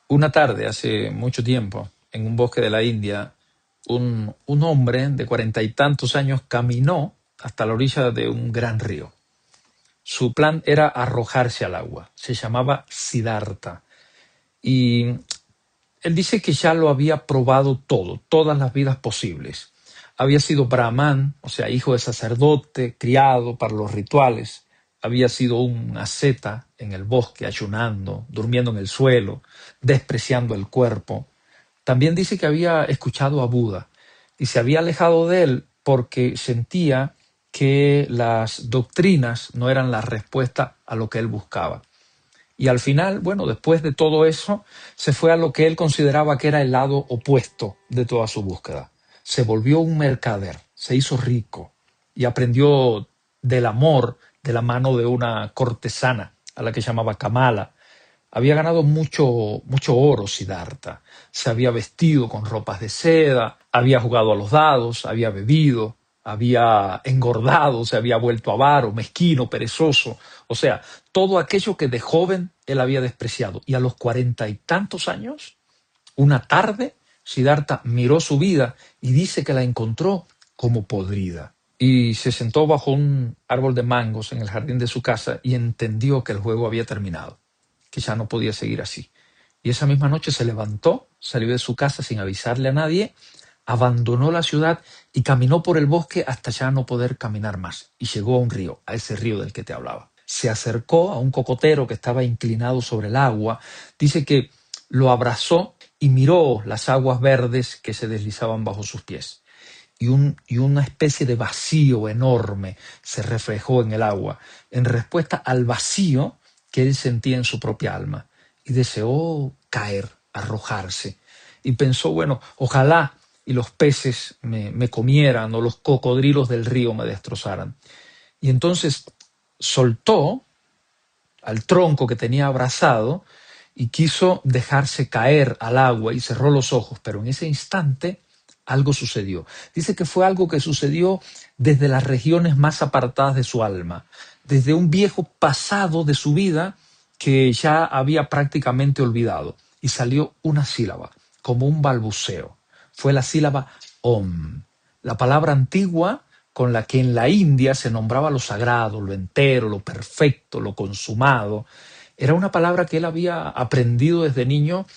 Una tarde, hace mucho tiempo, en un bosque de la India, un hombre de 40 y tantos años caminó hasta la orilla de un gran río. Su plan era arrojarse al agua. Se llamaba Siddhartha. Y él dice que ya lo había probado todo, todas las vidas posibles. Había sido brahman, o sea, hijo de sacerdote, criado para los rituales. Había sido un asceta en el bosque, ayunando, durmiendo en el suelo, despreciando el cuerpo. También dice que había escuchado a Buda y se había alejado de él porque sentía que las doctrinas no eran la respuesta a lo que él buscaba. Y al final, bueno, después de todo eso, se fue a lo que él consideraba que era el lado opuesto de toda su búsqueda. Se volvió un mercader, se hizo rico y aprendió del amor de la mano de una cortesana a la que llamaba Kamala. Había ganado mucho oro Siddhartha. Se había vestido con ropas de seda, había jugado a los dados, había bebido, había engordado, se había vuelto avaro, mezquino, perezoso. O sea, todo aquello que de joven él había despreciado. Y a los 40 y tantos años, una tarde, Siddhartha miró su vida y dice que la encontró como podrida. Y se sentó bajo un árbol de mangos en el jardín de su casa y entendió que el juego había terminado, que ya no podía seguir así. Y esa misma noche se levantó, salió de su casa sin avisarle a nadie, abandonó la ciudad y caminó por el bosque hasta ya no poder caminar más. Y llegó a un río, a ese río del que te hablaba. Se acercó a un cocotero que estaba inclinado sobre el agua. Dice que lo abrazó y miró las aguas verdes que se deslizaban bajo sus pies. Y una especie de vacío enorme se reflejó en el agua, en respuesta al vacío que él sentía en su propia alma. Y deseó caer, arrojarse. Y pensó, bueno, ojalá y los peces me comieran o los cocodrilos del río me destrozaran. Y entonces soltó al tronco que tenía abrazado y quiso dejarse caer al agua y cerró los ojos, pero en ese instante algo sucedió. Dice que fue algo que sucedió desde las regiones más apartadas de su alma, desde un viejo pasado de su vida que ya había prácticamente olvidado, y salió una sílaba, como un balbuceo. Fue la sílaba Om, la palabra antigua con la que en la India se nombraba lo sagrado, lo entero, lo perfecto, lo consumado. Era una palabra que él había aprendido desde niño,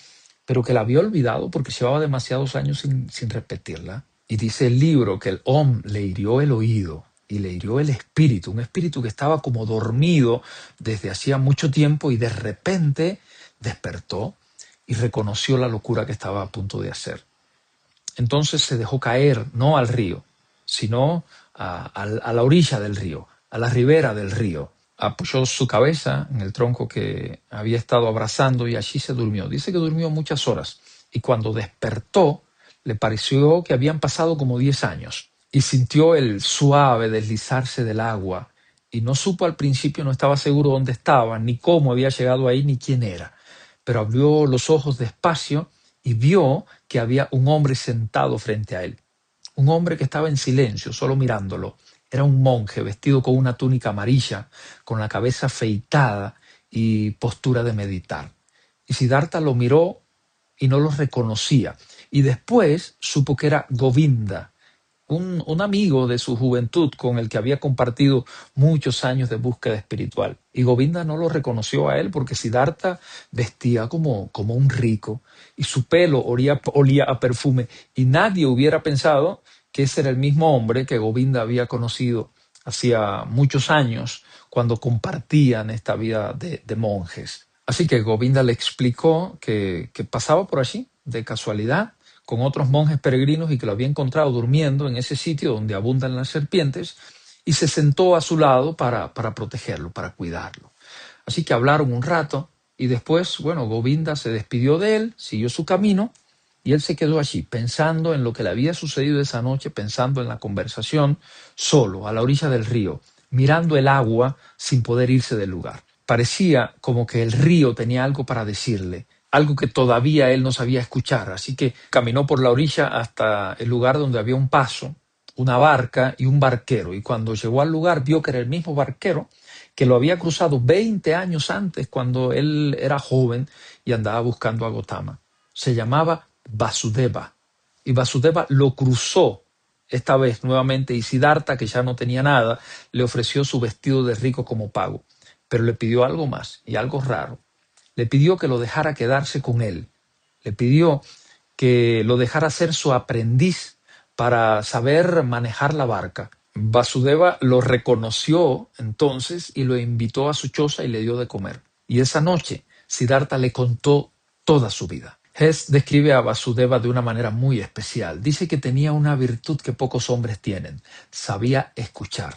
pero que la había olvidado porque llevaba demasiados años sin repetirla. Y dice el libro que el Om le hirió el oído y le hirió el espíritu, un espíritu que estaba como dormido desde hacía mucho tiempo y de repente despertó y reconoció la locura que estaba a punto de hacer. Entonces se dejó caer, no al río, sino a la orilla del río, a la ribera del río. Apoyó su cabeza en el tronco que había estado abrazando y allí se durmió. Dice que durmió muchas horas y cuando despertó le pareció que habían pasado como 10 años y sintió el suave deslizarse del agua y no supo al principio, no estaba seguro dónde estaba, ni cómo había llegado ahí, ni quién era. Pero abrió los ojos despacio y vio que había un hombre sentado frente a él. Un hombre que estaba en silencio, solo mirándolo. Era un monje vestido con una túnica amarilla, con la cabeza afeitada y postura de meditar. Y Siddhartha lo miró y no lo reconocía. Y después supo que era Govinda, un amigo de su juventud con el que había compartido muchos años de búsqueda espiritual. Y Govinda no lo reconoció a él porque Siddhartha vestía como un rico y su pelo olía a perfume y nadie hubiera pensado que ese era el mismo hombre que Govinda había conocido hacía muchos años cuando compartían esta vida de monjes. Así que Govinda le explicó que pasaba por allí de casualidad con otros monjes peregrinos y que lo había encontrado durmiendo en ese sitio donde abundan las serpientes y se sentó a su lado para protegerlo, para cuidarlo. Así que hablaron un rato y después, bueno, Govinda se despidió de él, siguió su camino y él se quedó allí pensando en lo que le había sucedido esa noche, pensando en la conversación, solo, a la orilla del río, mirando el agua sin poder irse del lugar. Parecía como que el río tenía algo para decirle, algo que todavía él no sabía escuchar, así que caminó por la orilla hasta el lugar donde había un paso, una barca y un barquero, y cuando llegó al lugar vio que era el mismo barquero que lo había cruzado 20 años antes cuando él era joven y andaba buscando a Gotama. Se llamaba Vasudeva. Y Vasudeva lo cruzó esta vez nuevamente y Siddhartha, que ya no tenía nada, le ofreció su vestido de rico como pago. Pero le pidió algo más y algo raro. Le pidió que lo dejara quedarse con él. Le pidió que lo dejara ser su aprendiz para saber manejar la barca. Vasudeva lo reconoció entonces y lo invitó a su choza y le dio de comer. Y esa noche Siddhartha le contó toda su vida. Hess describe a Vasudeva de una manera muy especial. Dice que tenía una virtud que pocos hombres tienen. Sabía escuchar.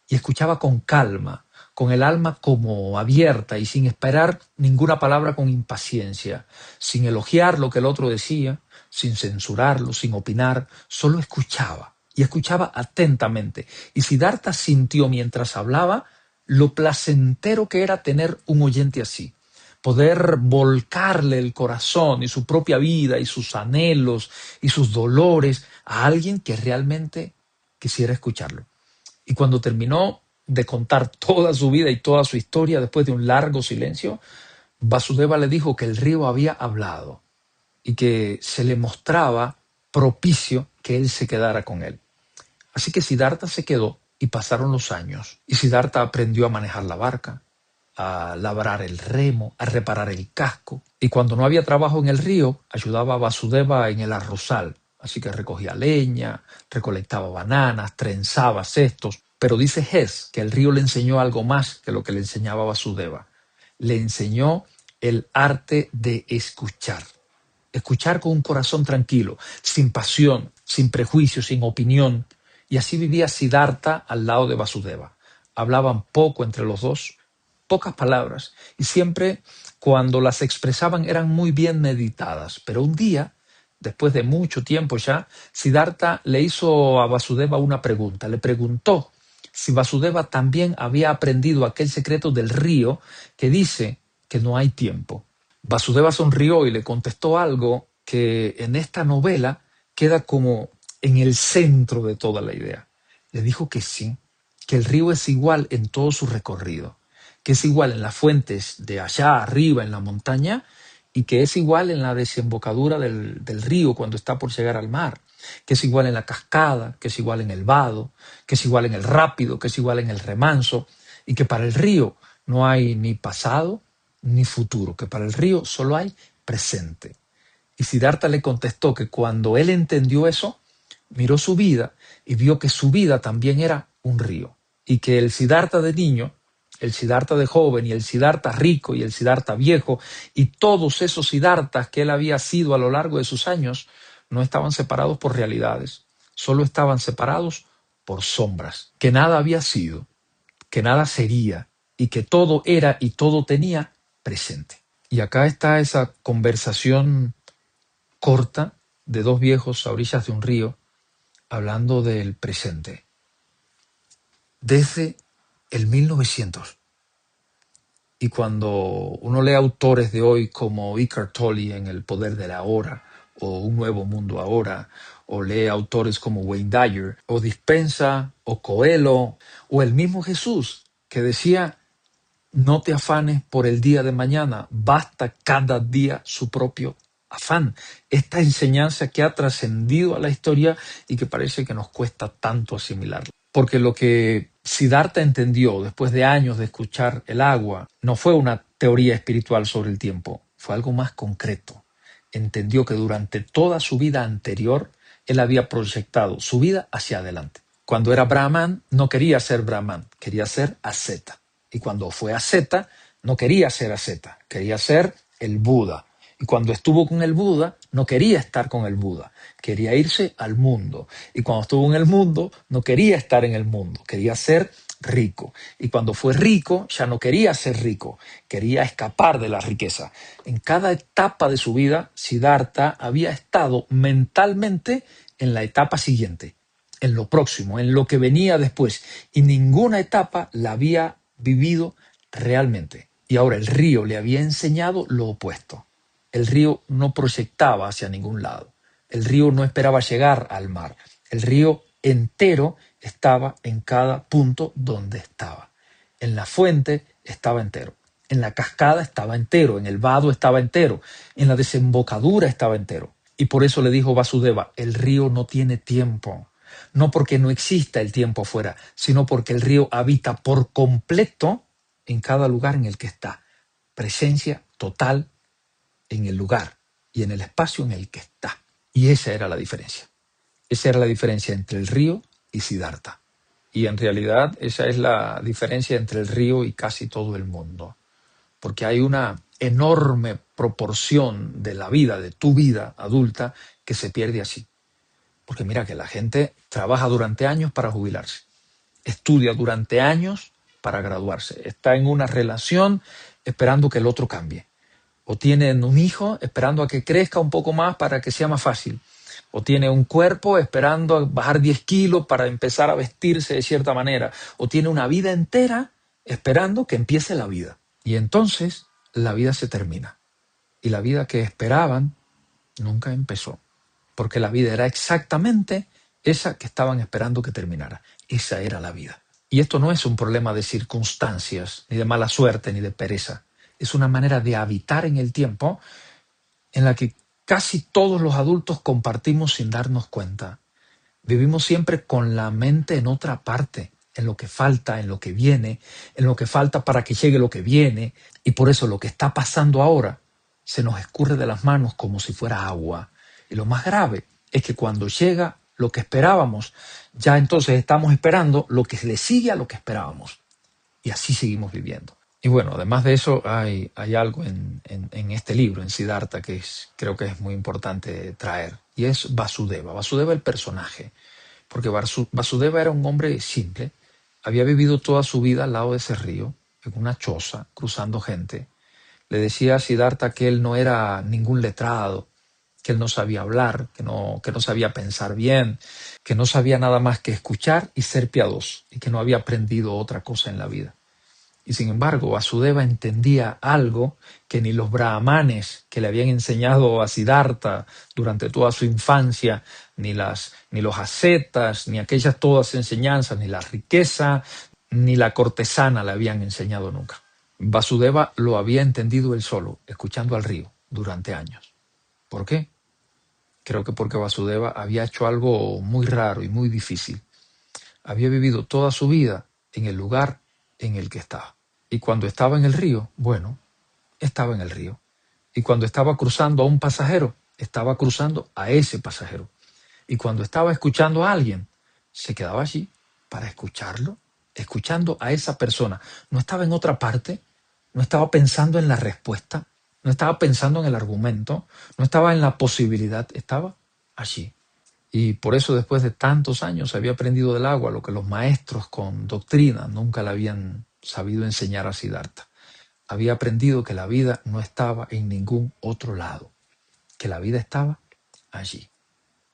Y escuchaba con calma, con el alma como abierta y sin esperar ninguna palabra con impaciencia, sin elogiar lo que el otro decía, sin censurarlo, sin opinar, solo escuchaba y escuchaba atentamente. Y Siddhartha sintió mientras hablaba lo placentero que era tener un oyente así, poder volcarle el corazón y su propia vida y sus anhelos y sus dolores a alguien que realmente quisiera escucharlo. Y cuando terminó de contar toda su vida y toda su historia, después de un largo silencio, Vasudeva le dijo que el río había hablado y que se le mostraba propicio que él se quedara con él. Así que Siddhartha se quedó y pasaron los años. Y Siddhartha aprendió a manejar la barca, a labrar el remo, a reparar el casco. Y cuando no había trabajo en el río, ayudaba a Vasudeva en el arrozal. Así que recogía leña, recolectaba bananas, trenzaba cestos. Pero dice Hess que el río le enseñó algo más que lo que le enseñaba Vasudeva. Le enseñó el arte de escuchar. Escuchar con un corazón tranquilo, sin pasión, sin prejuicio, sin opinión. Y así vivía Siddhartha al lado de Vasudeva. Hablaban poco entre los dos, pocas palabras, y siempre cuando las expresaban eran muy bien meditadas. Pero un día, después de mucho tiempo ya, Siddhartha le hizo a Vasudeva una pregunta. Le preguntó si Vasudeva también había aprendido aquel secreto del río que dice que no hay tiempo. Vasudeva sonrió y le contestó algo que en esta novela queda como en el centro de toda la idea. Le dijo que sí, que el río es igual en todo su recorrido, que es igual en las fuentes de allá arriba en la montaña y que es igual en la desembocadura del río cuando está por llegar al mar, que es igual en la cascada, que es igual en el vado, que es igual en el rápido, que es igual en el remanso, y que para el río no hay ni pasado ni futuro, que para el río solo hay presente. Y Siddhartha le contestó que cuando él entendió eso, miró su vida y vio que su vida también era un río, y que el Siddhartha de niño, el Siddhartha de joven y el Siddhartha rico y el Siddhartha viejo y todos esos Siddharthas que él había sido a lo largo de sus años no estaban separados por realidades, solo estaban separados por sombras, que nada había sido, que nada sería y que todo era y todo tenía presente. Y acá está esa conversación corta de dos viejos a orillas de un río hablando del presente. Desde el 1900. Y cuando uno lee autores de hoy como Eckhart Tolle en El poder de la hora o Un nuevo mundo ahora, o lee autores como Wayne Dyer o Dispensa o Coelho o el mismo Jesús que decía: no te afanes por el día de mañana, basta cada día su propio afán. Esta enseñanza que ha trascendido a la historia y que parece que nos cuesta tanto asimilarla. Porque lo que Siddhartha entendió después de años de escuchar el agua no fue una teoría espiritual sobre el tiempo, fue algo más concreto. Entendió que durante toda su vida anterior él había proyectado su vida hacia adelante. Cuando era Brahman no quería ser Brahman, quería ser asceta. Y cuando fue asceta no quería ser asceta, quería ser el Buda. Y cuando estuvo con el Buda, no quería estar con el Buda, quería irse al mundo. Y cuando estuvo en el mundo, no quería estar en el mundo, quería ser rico. Y cuando fue rico, ya no quería ser rico, quería escapar de la riqueza. En cada etapa de su vida, Siddhartha había estado mentalmente en la etapa siguiente, en lo próximo, en lo que venía después. Y ninguna etapa la había vivido realmente. Y ahora el río le había enseñado lo opuesto. El río no proyectaba hacia ningún lado. El río no esperaba llegar al mar. El río entero estaba en cada punto donde estaba. En la fuente estaba entero. En la cascada estaba entero. En el vado estaba entero. En la desembocadura estaba entero. Y por eso le dijo Vasudeva, el río no tiene tiempo. No porque no exista el tiempo afuera, sino porque el río habita por completo en cada lugar en el que está. Presencia total en el lugar y en el espacio en el que está. Y esa era la diferencia. Esa era la diferencia entre el río y Siddhartha. Y en realidad esa es la diferencia entre el río y casi todo el mundo. Porque hay una enorme proporción de la vida, de tu vida adulta, que se pierde así. Porque mira que la gente trabaja durante años para jubilarse, estudia durante años para graduarse, está en una relación esperando que el otro cambie, o tienen un hijo esperando a que crezca un poco más para que sea más fácil, o tiene un cuerpo esperando a bajar 10 kilos para empezar a vestirse de cierta manera, o tiene una vida entera esperando que empiece la vida. Y entonces la vida se termina. Y la vida que esperaban nunca empezó. Porque la vida era exactamente esa que estaban esperando que terminara. Esa era la vida. Y esto no es un problema de circunstancias, ni de mala suerte, ni de pereza. Es una manera de habitar en el tiempo en la que casi todos los adultos compartimos sin darnos cuenta. Vivimos siempre con la mente en otra parte, en lo que falta, en lo que viene, en lo que falta para que llegue lo que viene. Y por eso lo que está pasando ahora se nos escurre de las manos como si fuera agua. Y lo más grave es que cuando llega lo que esperábamos, ya entonces estamos esperando lo que le sigue a lo que esperábamos. Y así seguimos viviendo. Y bueno, además de eso, hay algo en este libro, en Siddhartha, que creo que es muy importante traer. Y es Vasudeva. Vasudeva el personaje. Porque Vasudeva era un hombre simple. Había vivido toda su vida al lado de ese río, en una choza, cruzando gente. Le decía a Siddhartha que él no era ningún letrado, que él no sabía hablar, que no sabía pensar bien, que no sabía nada más que escuchar y ser piadoso, y que no había aprendido otra cosa en la vida. Y sin embargo, Vasudeva entendía algo que ni los brahmanes que le habían enseñado a Siddhartha durante toda su infancia, ni los ascetas, ni aquellas todas enseñanzas, ni la riqueza, ni la cortesana le habían enseñado nunca. Vasudeva lo había entendido él solo, escuchando al río durante años. ¿Por qué? Creo que porque Vasudeva había hecho algo muy raro y muy difícil. Había vivido toda su vida en el lugar en el que estaba. Y cuando estaba en el río, bueno, estaba en el río. Y cuando estaba cruzando a un pasajero, estaba cruzando a ese pasajero. Y cuando estaba escuchando a alguien, se quedaba allí para escucharlo, escuchando a esa persona. No estaba en otra parte, no estaba pensando en la respuesta, no estaba pensando en el argumento, no estaba en la posibilidad, estaba allí. Y por eso después de tantos años había aprendido del agua lo que los maestros con doctrina nunca le habían sabido enseñar a Siddhartha. Había aprendido que la vida no estaba en ningún otro lado, que la vida estaba allí,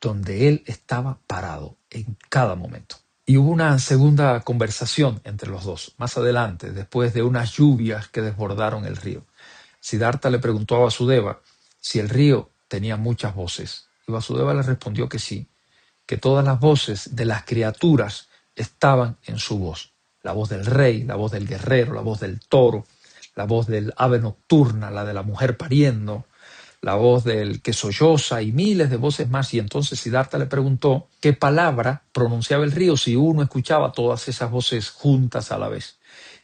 donde él estaba parado en cada momento. Y hubo una segunda conversación entre los dos, más adelante, después de unas lluvias que desbordaron el río. Siddhartha le preguntó a Vasudeva si el río tenía muchas voces, y Vasudeva le respondió que sí, que todas las voces de las criaturas estaban en su voz. La voz del rey, la voz del guerrero, la voz del toro, la voz del ave nocturna, la de la mujer pariendo, la voz del que solloza y miles de voces más. Y entonces Siddhartha le preguntó qué palabra pronunciaba el río si uno escuchaba todas esas voces juntas a la vez.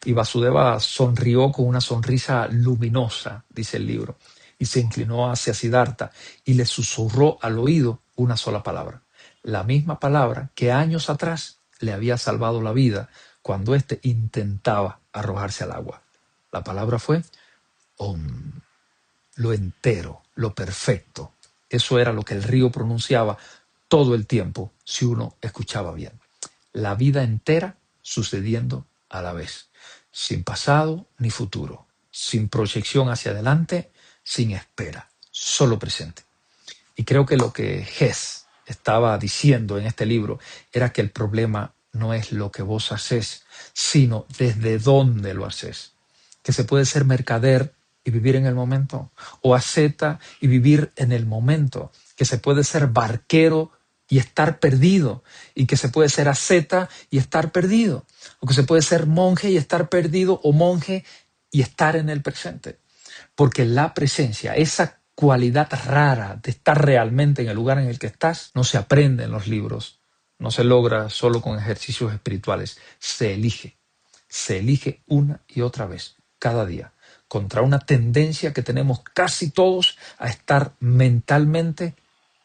Y Vasudeva sonrió con una sonrisa luminosa, dice el libro, y se inclinó hacia Siddhartha y le susurró al oído una sola palabra. La misma palabra que años atrás le había salvado la vida cuando éste intentaba arrojarse al agua. La palabra fue Om. Lo entero, lo perfecto. Eso era lo que el río pronunciaba todo el tiempo si uno escuchaba bien. La vida entera sucediendo a la vez, sin pasado ni futuro, sin proyección hacia adelante, sin espera, solo presente. Y creo que lo que Hess estaba diciendo en este libro era que el problema no es lo que vos haces, sino desde dónde lo haces. Que se puede ser mercader y vivir en el momento, o asceta y vivir en el momento, que se puede ser barquero y estar perdido, y que se puede ser asceta y estar perdido, o que se puede ser monje y estar perdido, o monje y estar en el presente. Porque la presencia, esa cualidad rara de estar realmente en el lugar en el que estás, no se aprende en los libros, no se logra solo con ejercicios espirituales, se elige una y otra vez, cada día, contra una tendencia que tenemos casi todos a estar mentalmente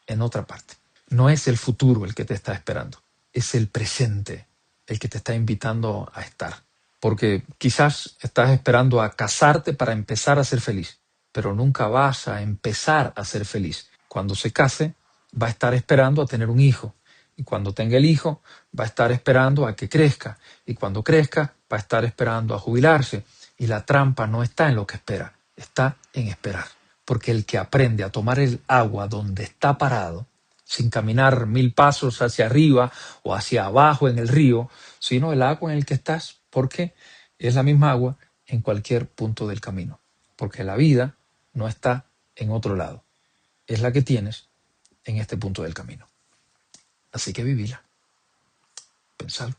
en otra parte. No es el futuro el que te está esperando, es el presente el que te está invitando a estar. Porque quizás estás esperando a casarte para empezar a ser feliz, pero nunca vas a empezar a ser feliz. Cuando se case, va a estar esperando a tener un hijo. Y cuando tenga el hijo, va a estar esperando a que crezca. Y cuando crezca, va a estar esperando a jubilarse. Y la trampa no está en lo que espera, está en esperar. Porque el que aprende a tomar el agua donde está parado, sin caminar 1000 pasos hacia arriba o hacia abajo en el río, sino el agua en el que estás, porque es la misma agua en cualquier punto del camino. Porque la vida no está en otro lado, es la que tienes en este punto del camino. Así que vivila, pensalo.